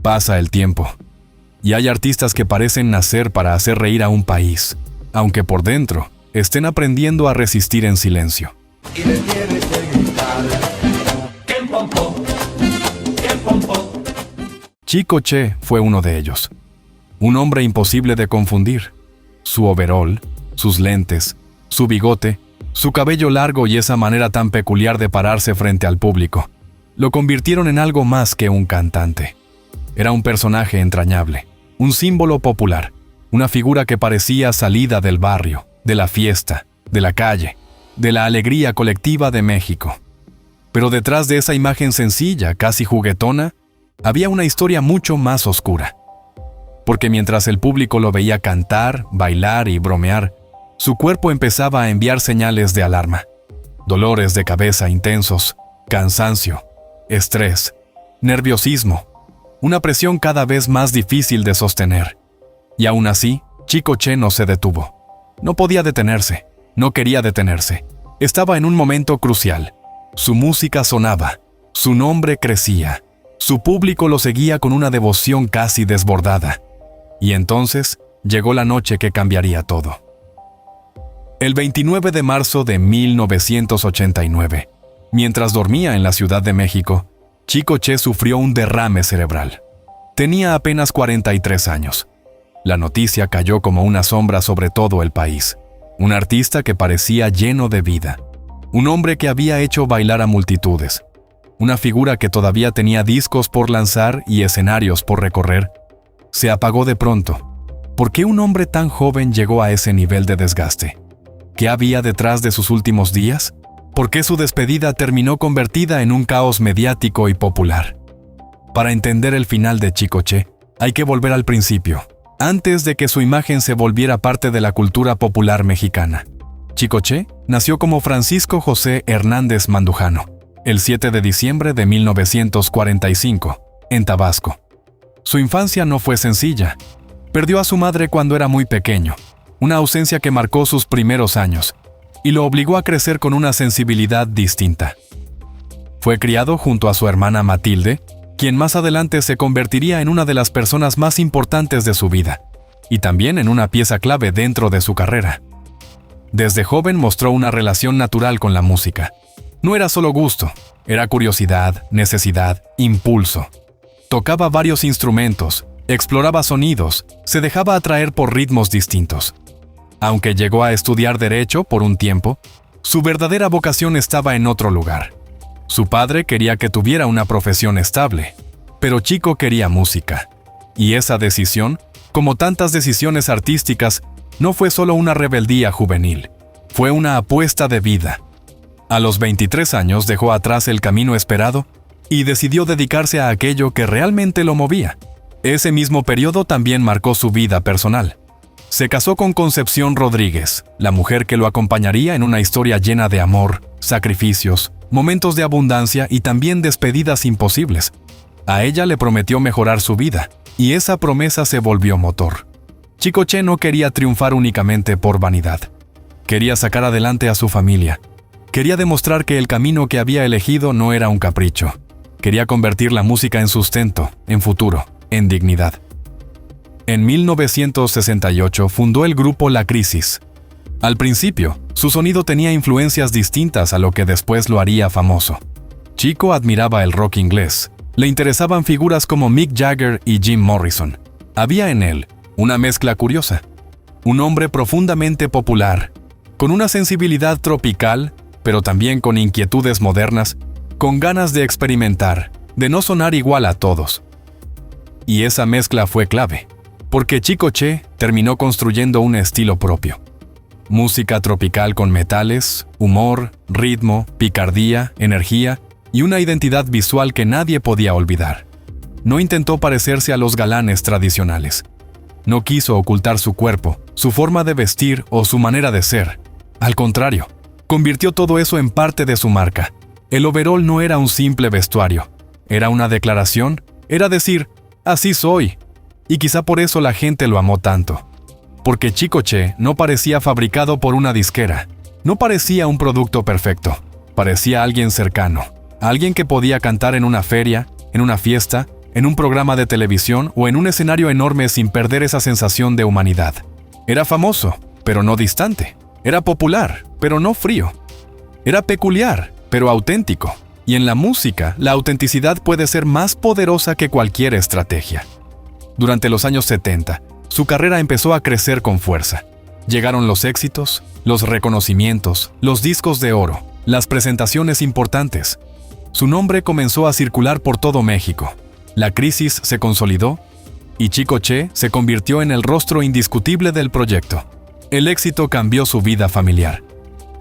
Pasa el tiempo, y hay artistas que parecen nacer para hacer reír a un país, aunque por dentro estén aprendiendo a resistir en silencio. Y le tienes que gritar, ¡Ken Pompó! ¡Ken Pompó! Chico Che fue uno de ellos. Un hombre imposible de confundir. Su overol, sus lentes, su bigote, su cabello largo y esa manera tan peculiar de pararse frente al público lo convirtieron en algo más que un cantante. Era un personaje entrañable, un símbolo popular, una figura que parecía salida del barrio, de la fiesta, de la calle, de la alegría colectiva de México. Pero detrás de esa imagen sencilla, casi juguetona, había una historia mucho más oscura. Porque mientras el público lo veía cantar, bailar y bromear, su cuerpo empezaba a enviar señales de alarma. Dolores de cabeza intensos, cansancio, estrés, nerviosismo, una presión cada vez más difícil de sostener. Y aún así, Chico Che no se detuvo. No podía detenerse, no quería detenerse. Estaba en un momento crucial. Su música sonaba, su nombre crecía, su público lo seguía con una devoción casi desbordada. Y entonces llegó la noche que cambiaría todo. El 29 de marzo de 1989, mientras dormía en la Ciudad de México, Chico Che sufrió un derrame cerebral. Tenía apenas 43 años. La noticia cayó como una sombra sobre todo el país. Un artista que parecía lleno de vida. Un hombre que había hecho bailar a multitudes. Una figura que todavía tenía discos por lanzar y escenarios por recorrer. Se apagó de pronto. ¿Por qué un hombre tan joven llegó a ese nivel de desgaste? ¿Qué había detrás de sus últimos días? ¿Por qué su despedida terminó convertida en un caos mediático y popular? Para entender el final de Chico Che, hay que volver al principio, antes de que su imagen se volviera parte de la cultura popular mexicana. Chico Che nació como Francisco José Hernández Mandujano, el 7 de diciembre de 1945, en Tabasco. Su infancia no fue sencilla. Perdió a su madre cuando era muy pequeño, una ausencia que marcó sus primeros años y lo obligó a crecer con una sensibilidad distinta. Fue criado junto a su hermana Matilde, quien más adelante se convertiría en una de las personas más importantes de su vida, y también en una pieza clave dentro de su carrera. Desde joven mostró una relación natural con la música. No era solo gusto, era curiosidad, necesidad, impulso. Tocaba varios instrumentos, exploraba sonidos, se dejaba atraer por ritmos distintos. Aunque llegó a estudiar Derecho por un tiempo, su verdadera vocación estaba en otro lugar. Su padre quería que tuviera una profesión estable, pero Chico quería música. Y esa decisión, como tantas decisiones artísticas, no fue solo una rebeldía juvenil, fue una apuesta de vida. A los 23 años dejó atrás el camino esperado y decidió dedicarse a aquello que realmente lo movía. Ese mismo periodo también marcó su vida personal. Se casó con Concepción Rodríguez, la mujer que lo acompañaría en una historia llena de amor, sacrificios, momentos de abundancia y también despedidas imposibles. A ella le prometió mejorar su vida, y esa promesa se volvió motor. Chico Che no quería triunfar únicamente por vanidad. Quería sacar adelante a su familia. Quería demostrar que el camino que había elegido no era un capricho. Quería convertir la música en sustento, en futuro, en dignidad. En 1968 fundó el grupo La Crisis. Al principio, su sonido tenía influencias distintas a lo que después lo haría famoso. Chico admiraba el rock inglés. Le interesaban figuras como Mick Jagger y Jim Morrison. Había en él una mezcla curiosa. Un hombre profundamente popular, con una sensibilidad tropical, pero también con inquietudes modernas, con ganas de experimentar, de no sonar igual a todos. Y esa mezcla fue clave, porque Chico Che terminó construyendo un estilo propio. Música tropical con metales, humor, ritmo, picardía, energía y una identidad visual que nadie podía olvidar. No intentó parecerse a los galanes tradicionales. No quiso ocultar su cuerpo, su forma de vestir o su manera de ser. Al contrario, convirtió todo eso en parte de su marca. El overol no era un simple vestuario, era una declaración, era decir, así soy. Y quizá por eso la gente lo amó tanto. Porque Chico Che no parecía fabricado por una disquera, no parecía un producto perfecto, parecía alguien cercano, alguien que podía cantar en una feria, en una fiesta, en un programa de televisión o en un escenario enorme sin perder esa sensación de humanidad. Era famoso, pero no distante. Era popular, pero no frío. Era peculiar, pero auténtico. Y en la música, la autenticidad puede ser más poderosa que cualquier estrategia. Durante los años 70, su carrera empezó a crecer con fuerza. Llegaron los éxitos, los reconocimientos, los discos de oro, las presentaciones importantes. Su nombre comenzó a circular por todo México. La crisis se consolidó y Chico Che se convirtió en el rostro indiscutible del proyecto. El éxito cambió su vida familiar.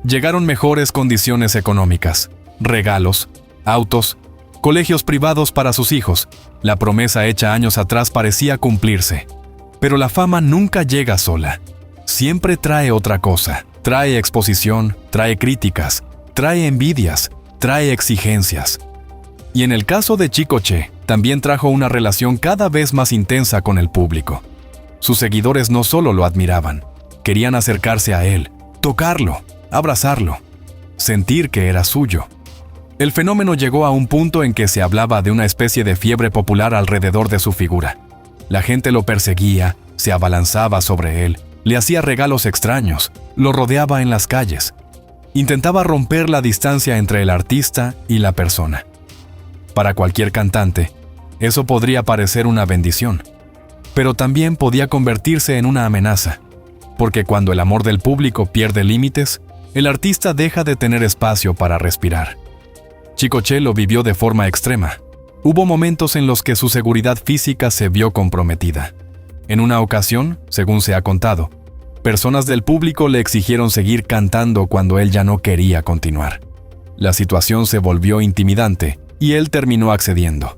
Llegaron mejores condiciones económicas, regalos, autos, colegios privados para sus hijos. La promesa hecha años atrás parecía cumplirse. Pero la fama nunca llega sola. Siempre trae otra cosa. Trae exposición, trae críticas, trae envidias, trae exigencias. Y en el caso de Chico Che, también trajo una relación cada vez más intensa con el público. Sus seguidores no solo lo admiraban, querían acercarse a él, tocarlo, abrazarlo, sentir que era suyo. El fenómeno llegó a un punto en que se hablaba de una especie de fiebre popular alrededor de su figura. La gente lo perseguía, se abalanzaba sobre él, le hacía regalos extraños, lo rodeaba en las calles. Intentaba romper la distancia entre el artista y la persona. Para cualquier cantante, eso podría parecer una bendición, pero también podía convertirse en una amenaza, porque cuando el amor del público pierde límites, el artista deja de tener espacio para respirar. Chico Che lo vivió de forma extrema. Hubo momentos en los que su seguridad física se vio comprometida. En una ocasión, según se ha contado, personas del público le exigieron seguir cantando cuando él ya no quería continuar. La situación se volvió intimidante y él terminó accediendo.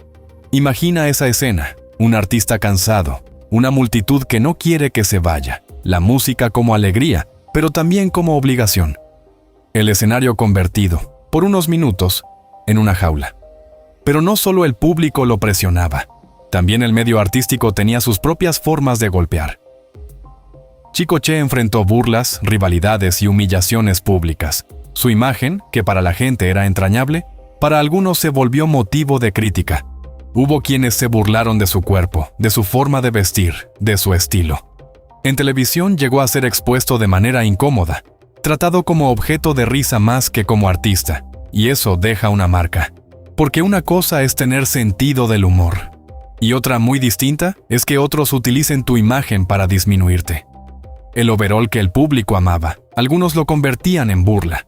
Imagina esa escena, un artista cansado, una multitud que no quiere que se vaya, la música como alegría, pero también como obligación. El escenario convertido, por unos minutos, en una jaula. Pero no solo el público lo presionaba, también el medio artístico tenía sus propias formas de golpear. Chico Che enfrentó burlas, rivalidades y humillaciones públicas. Su imagen, que para la gente era entrañable, para algunos se volvió motivo de crítica. Hubo quienes se burlaron de su cuerpo, de su forma de vestir, de su estilo. En televisión llegó a ser expuesto de manera incómoda, tratado como objeto de risa más que como artista, y eso deja una marca. Porque una cosa es tener sentido del humor, y otra muy distinta es que otros utilicen tu imagen para disminuirte. El overol que el público amaba, algunos lo convertían en burla.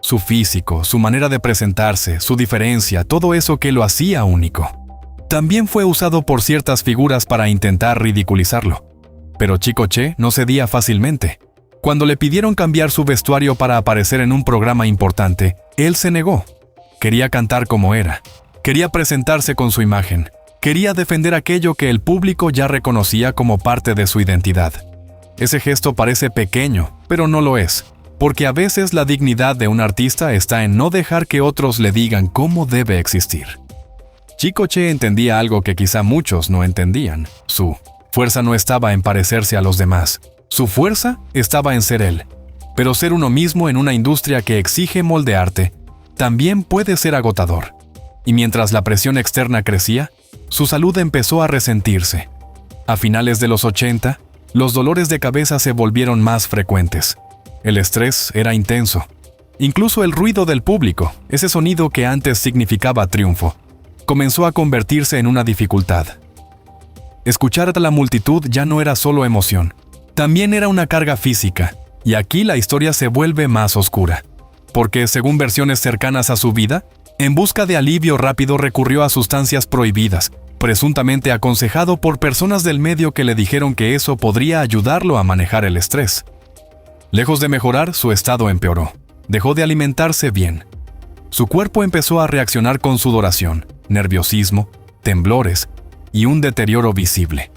Su físico, su manera de presentarse, su diferencia, todo eso que lo hacía único. También fue usado por ciertas figuras para intentar ridiculizarlo. Pero Chico Che no cedía fácilmente. Cuando le pidieron cambiar su vestuario para aparecer en un programa importante, él se negó. Quería cantar como era. Quería presentarse con su imagen. Quería defender aquello que el público ya reconocía como parte de su identidad. Ese gesto parece pequeño, pero no lo es. Porque a veces la dignidad de un artista está en no dejar que otros le digan cómo debe existir. Chico Che entendía algo que quizá muchos no entendían. Su fuerza no estaba en parecerse a los demás. Su fuerza estaba en ser él. Pero ser uno mismo en una industria que exige moldearte también puede ser agotador. Y mientras la presión externa crecía, su salud empezó a resentirse. A finales de los 80, los dolores de cabeza se volvieron más frecuentes. El estrés era intenso. Incluso el ruido del público, ese sonido que antes significaba triunfo, comenzó a convertirse en una dificultad. Escuchar a la multitud ya no era solo emoción, también era una carga física, y aquí la historia se vuelve más oscura. Porque, según versiones cercanas a su vida, en busca de alivio rápido recurrió a sustancias prohibidas, presuntamente aconsejado por personas del medio que le dijeron que eso podría ayudarlo a manejar el estrés. Lejos de mejorar, su estado empeoró. Dejó de alimentarse bien. Su cuerpo empezó a reaccionar con sudoración, nerviosismo, temblores y un deterioro visible.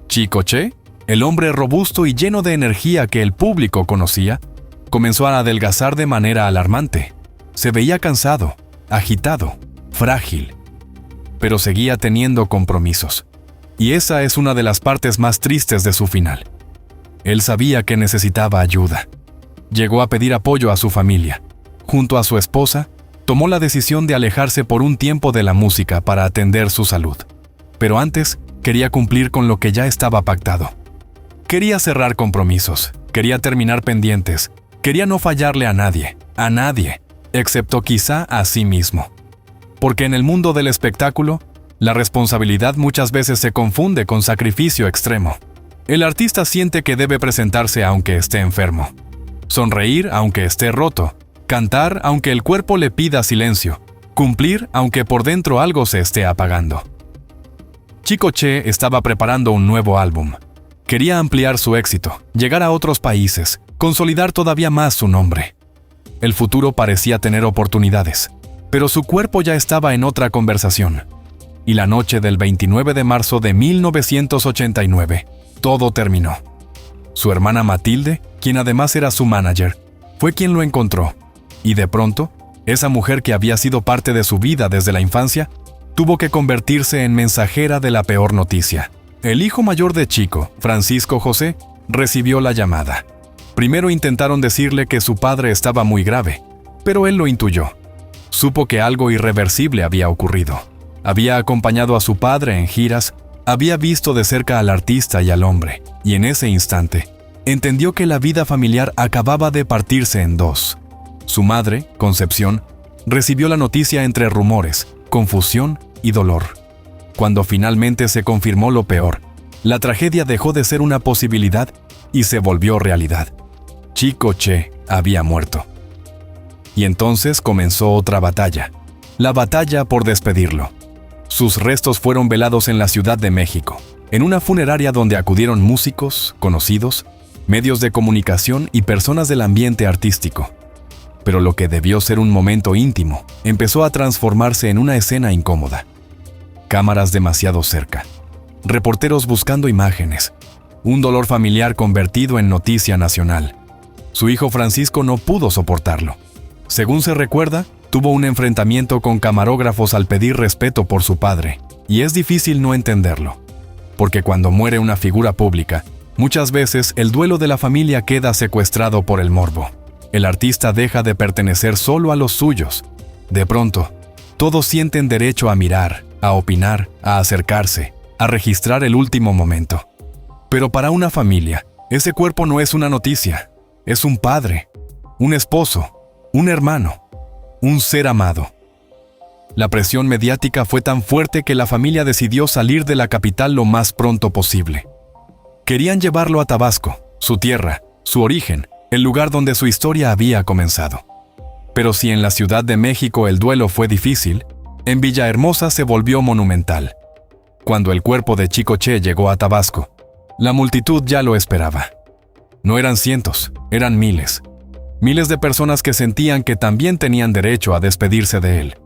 Chico Che, el hombre robusto y lleno de energía que el público conocía, comenzó a adelgazar de manera alarmante. Se veía cansado, agitado, frágil, pero seguía teniendo compromisos. Y esa es una de las partes más tristes de su final. Él sabía que necesitaba ayuda. Llegó a pedir apoyo a su familia. Junto a su esposa, tomó la decisión de alejarse por un tiempo de la música para atender su salud. Pero antes, quería cumplir con lo que ya estaba pactado. Quería cerrar compromisos, quería terminar pendientes, quería no fallarle a nadie, excepto quizá a sí mismo. Porque en el mundo del espectáculo, la responsabilidad muchas veces se confunde con sacrificio extremo. El artista siente que debe presentarse aunque esté enfermo, sonreír aunque esté roto, cantar aunque el cuerpo le pida silencio, cumplir aunque por dentro algo se esté apagando. Chico Che estaba preparando un nuevo álbum. Quería ampliar su éxito, llegar a otros países, consolidar todavía más su nombre. El futuro parecía tener oportunidades, pero su cuerpo ya estaba en otra conversación. Y la noche del 29 de marzo de 1989, todo terminó. Su hermana Matilde, quien además era su manager, fue quien lo encontró. Y de pronto, esa mujer que había sido parte de su vida desde la infancia, tuvo que convertirse en mensajera de la peor noticia. El hijo mayor de Chico, Francisco José, recibió la llamada. Primero intentaron decirle que su padre estaba muy grave, pero él lo intuyó. Supo que algo irreversible había ocurrido. Había acompañado a su padre en giras, había visto de cerca al artista y al hombre, y en ese instante, entendió que la vida familiar acababa de partirse en dos. Su madre, Concepción, recibió la noticia entre rumores, confusión y dolor. Cuando finalmente se confirmó lo peor, la tragedia dejó de ser una posibilidad y se volvió realidad. Chico Che había muerto. Y entonces comenzó otra batalla, la batalla por despedirlo. Sus restos fueron velados en la Ciudad de México, en una funeraria donde acudieron músicos, conocidos, medios de comunicación y personas del ambiente artístico. Pero lo que debió ser un momento íntimo empezó a transformarse en una escena incómoda. Cámaras demasiado cerca, reporteros buscando imágenes, un dolor familiar convertido en noticia nacional. Su hijo Francisco no pudo soportarlo. Según se recuerda, tuvo un enfrentamiento con camarógrafos al pedir respeto por su padre, y es difícil no entenderlo. Porque cuando muere una figura pública, muchas veces el duelo de la familia queda secuestrado por el morbo. El artista deja de pertenecer solo a los suyos. De pronto, todos sienten derecho a mirar, a opinar, a acercarse, a registrar el último momento. Pero para una familia, ese cuerpo no es una noticia, es un padre, un esposo, un hermano, un ser amado. La presión mediática fue tan fuerte que la familia decidió salir de la capital lo más pronto posible. Querían llevarlo a Tabasco, su tierra, su origen, el lugar donde su historia había comenzado. Pero si en la Ciudad de México el duelo fue difícil, en Villahermosa se volvió monumental. Cuando el cuerpo de Chico Che llegó a Tabasco, la multitud ya lo esperaba. No eran cientos, eran miles. Miles de personas que sentían que también tenían derecho a despedirse de él.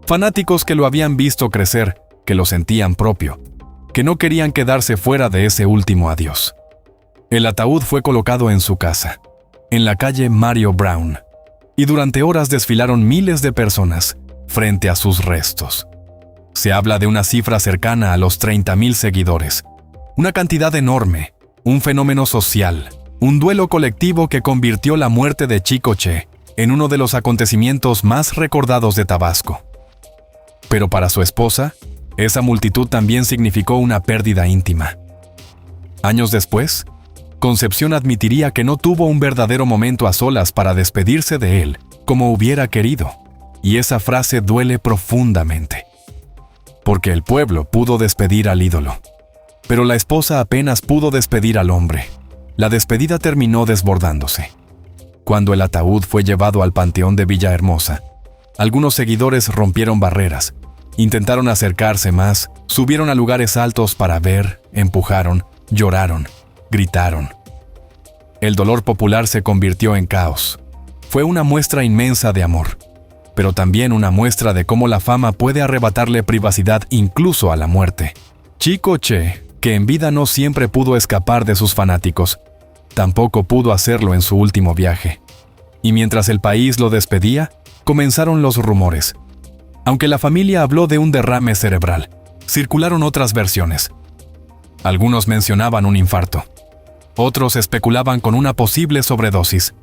Fanáticos que lo habían visto crecer, que lo sentían propio, que no querían quedarse fuera de ese último adiós. El ataúd fue colocado en su casa, en la calle Mario Brown, y durante horas desfilaron miles de personas frente a sus restos. Se habla de una cifra cercana a los 30,000 seguidores, una cantidad enorme, un fenómeno social, un duelo colectivo que convirtió la muerte de Chico Che en uno de los acontecimientos más recordados de Tabasco. Pero para su esposa, esa multitud también significó una pérdida íntima. Años después, Concepción admitiría que no tuvo un verdadero momento a solas para despedirse de él como hubiera querido, y esa frase duele profundamente. Porque el pueblo pudo despedir al ídolo, pero la esposa apenas pudo despedir al hombre. La despedida terminó desbordándose. Cuando el ataúd fue llevado al Panteón de Villahermosa, algunos seguidores rompieron barreras, intentaron acercarse más, subieron a lugares altos para ver, empujaron, lloraron, gritaron. El dolor popular se convirtió en caos. Fue una muestra inmensa de amor, pero también una muestra de cómo la fama puede arrebatarle privacidad incluso a la muerte. Chico Che, que en vida no siempre pudo escapar de sus fanáticos, tampoco pudo hacerlo en su último viaje. Y mientras el país lo despedía, comenzaron los rumores. Aunque la familia habló de un derrame cerebral, circularon otras versiones. Algunos mencionaban un infarto. Otros especulaban con una posible sobredosis.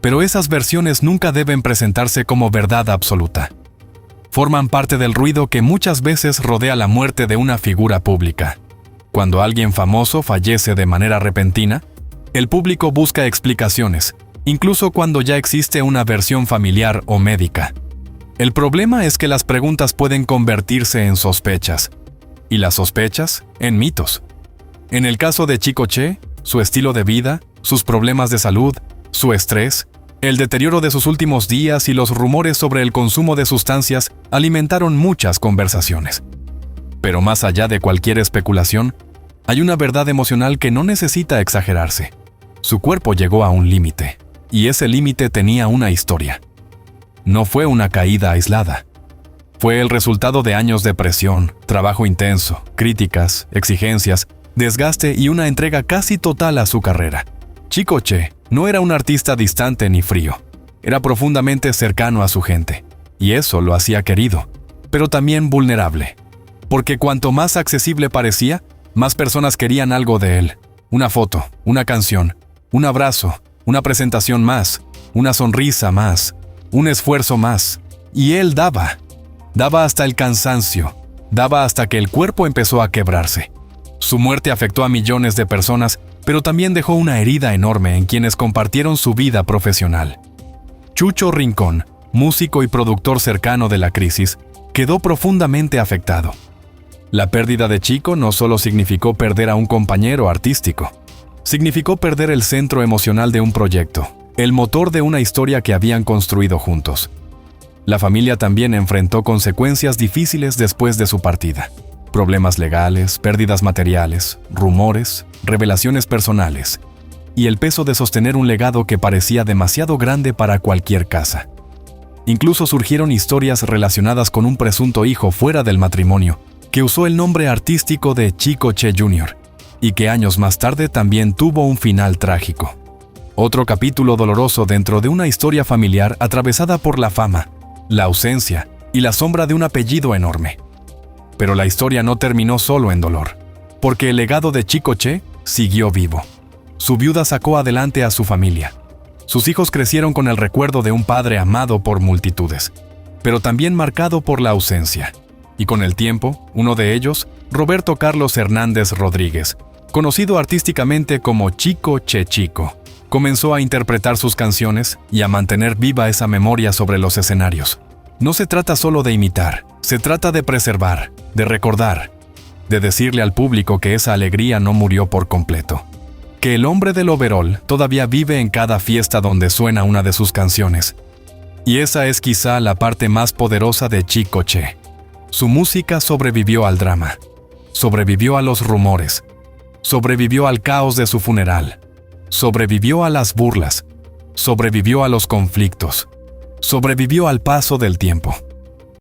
Pero esas versiones nunca deben presentarse como verdad absoluta. forman parte del ruido que muchas veces rodea la muerte de una figura pública. Cuando alguien famoso fallece de manera repentina, el público busca explicaciones, incluso cuando ya existe una versión familiar o médica. El problema es que las preguntas pueden convertirse en sospechas, y las sospechas en mitos. En el caso de Chicoche, su estilo de vida, sus problemas de salud, su estrés, el deterioro de sus últimos días y los rumores sobre el consumo de sustancias alimentaron muchas conversaciones. Pero más allá de cualquier especulación, hay una verdad emocional que no necesita exagerarse. Su cuerpo llegó a un límite, y ese límite tenía una historia. No fue una caída aislada. Fue el resultado de años de presión, trabajo intenso, críticas, exigencias, desgaste y una entrega casi total a su carrera. Chicoche no era un artista distante ni frío. Era profundamente cercano a su gente, y eso lo hacía querido, pero también vulnerable. Porque cuanto más accesible parecía, más personas querían algo de él. Una foto, una canción, un abrazo, una presentación más, una sonrisa más, un esfuerzo más. Y él daba. Daba hasta el cansancio. Daba hasta que el cuerpo empezó a quebrarse. Su muerte afectó a millones de personas, pero también dejó una herida enorme en quienes compartieron su vida profesional. Chucho Rincón, músico y productor cercano de la crisis, quedó profundamente afectado. La pérdida de Chico no solo significó perder a un compañero artístico, significó perder el centro emocional de un proyecto, el motor de una historia que habían construido juntos. La familia también enfrentó consecuencias difíciles después de su partida. Problemas legales, pérdidas materiales, rumores, revelaciones personales, y el peso de sostener un legado que parecía demasiado grande para cualquier casa. Incluso surgieron historias relacionadas con un presunto hijo fuera del matrimonio, que usó el nombre artístico de Chicoche Jr., y que años más tarde también tuvo un final trágico. Otro capítulo doloroso dentro de una historia familiar atravesada por la fama, la ausencia y la sombra de un apellido enorme. Pero la historia no terminó solo en dolor, porque el legado de Chicoche siguió vivo. Su viuda sacó adelante a su familia. Sus hijos crecieron con el recuerdo de un padre amado por multitudes, pero también marcado por la ausencia. Y con el tiempo, uno de ellos, Roberto Carlos Hernández Rodríguez, conocido artísticamente como Chicoche Chico, comenzó a interpretar sus canciones y a mantener viva esa memoria sobre los escenarios. No se trata solo de imitar, se trata de preservar, de recordar, de decirle al público que esa alegría no murió por completo. Que el hombre del overol todavía vive en cada fiesta donde suena una de sus canciones. Y esa es quizá la parte más poderosa de Chicoche. Su música sobrevivió al drama, sobrevivió a los rumores, sobrevivió al caos de su funeral, sobrevivió a las burlas, sobrevivió a los conflictos, sobrevivió al paso del tiempo.